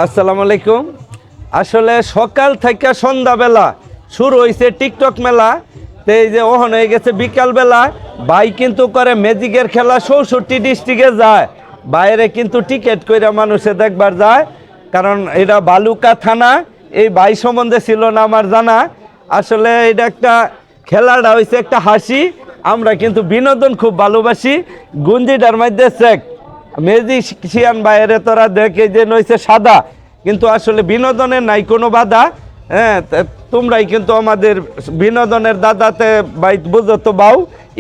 আসসালামু আলাইকুম। আসলে সকাল থেকে সন্ধ্যাবেলা শুরু হয়েছে টিকটক মেলা। তো এই যে ওহন হয়ে গেছে বিকালবেলা, ভাই কিন্তু করে ম্যাজিকের খেলা 64 ডিস্ট্রিক্টে যায়। বাইরে কিন্তু টিকিট করে মানুষে দেখবার যায়, কারণ এটা বালুকা থানা। এই ভাই সম্বন্ধে ছিল না আমার জানা। আসলে এটা একটা খেলাটা হয়েছে একটা হাসি। আমরা কিন্তু বিনোদন খুব ভালোবাসি। গুঞ্জিটার মধ্যে চেক ম্যাজিশিয়ান বাইরে তোরা দেখে যে নইছে সাদা, কিন্তু আসলে বিনোদনের নাই কোনো বাধা। হ্যাঁ, তোমরাই কিন্তু আমাদের বিনোদনের দাদাতে ভাই বুঝো তো বাউ,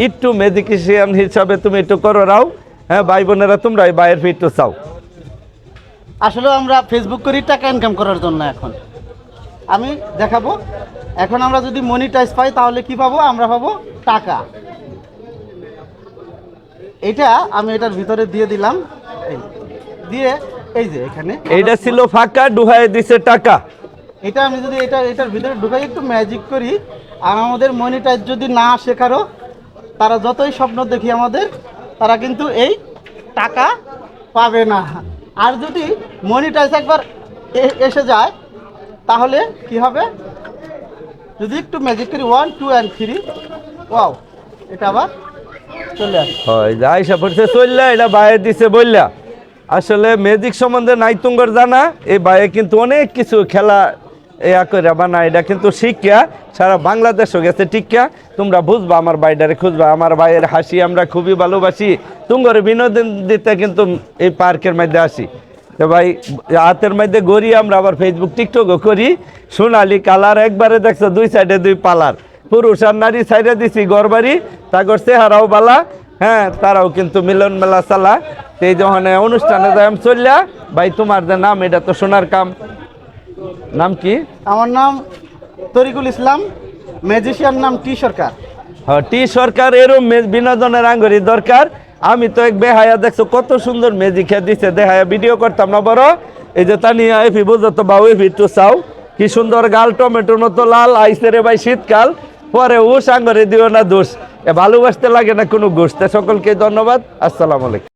একটু ম্যাজিশিয়ান হিসাবে তুমি একটু করো রাও। হ্যাঁ ভাই বোনেরা, তোমরাই বাইরের ফিটু চাও। আসলে আমরা ফেসবুক করি টাকা ইনকাম করার জন্য। এখন আমি দেখাবো, এখন আমরা যদি মনিটাইজ পাই তাহলে কি পাবো? আমরা পাবো টাকা। এটা আমি এটার ভিতরে দিয়ে দিলাম, দিয়ে এই যে এখানে এইটা ছিল ফাঁকা, ডুহাই দিছে টাকা। এটা আমি যদি এটার ভিতরে ঢুকাই একটু ম্যাজিক করি, আর আমাদের মনিটাইজ যদি না আসে কারো, তারা যতই স্বপ্ন দেখি আমাদের, তারা কিন্তু এই টাকা পাবে না। আর যদি মনিটাইজ একবার এসে যায় তাহলে কি হবে? যদি একটু ম্যাজিক করি 1 2 and 3, ওয়াও, এটা আবার চলে আসে। হয় আইসা পড়ছে চললা, এটা বাইরে দিছে বললা। আসলে ম্যাজিক সম্বন্ধে নাই তুঙ্গর জানা। এই বাইরে কিন্তু অনেক কিছু খেলা ইয়া করে বানায়, এটা কিন্তু শিক্ষা সারা বাংলাদেশও গেছে টিকা। তোমরা বুঝবা, আমার বাইডারে খুঁজবা। আমার ভাইয়ের হাসি আমরা খুবই ভালোবাসি। তুঙ্গর বিনোদন দিতে কিন্তু এই পার্কের মধ্যে আসি। তো ভাই হাতের মধ্যে গড়ি, আমরা আবার ফেসবুক টিকটকও করি। সোনালি কালার একবারে দেখছো, দুই সাইডে দুই পালার, পুরুষ আর নারী সাইডে দিছি গড়বাড়ি। তাগর চেহারাও বালা। হ্যাঁ, তারাও কিন্তু মিলন মেলা চালা। এই যখন অনুষ্ঠানে যাই চললা। ভাই তোমার যে নাম, এটা তো শোনার কাম। নাম কি? আমার নাম তরিকুল ইসলাম, ম্যাজিশিয়ান নাম টি সরকার। হ্যাঁ, টি সরকার। এরম বিনোদনের আঙ্গরি দরকার। আমি তো এক বেহায়া দেখছো কত সুন্দর ম্যাজিক দিছে, দেহায়া ভিডিও করতাম না বড়। এই যে তানিয়া এফি বুঝো তো বাউ, এফি একটু চাও, কি সুন্দর গাল টমেটোর মতো লাল আইসে রে ভাই শীতকাল। পরে ও সাঙ্গরে দিও না দোষ, ভালোবাসতে লাগে না কোনো গোষ্ঠ। সকলকে ধন্যবাদ। আসসালামু আলাইকুম।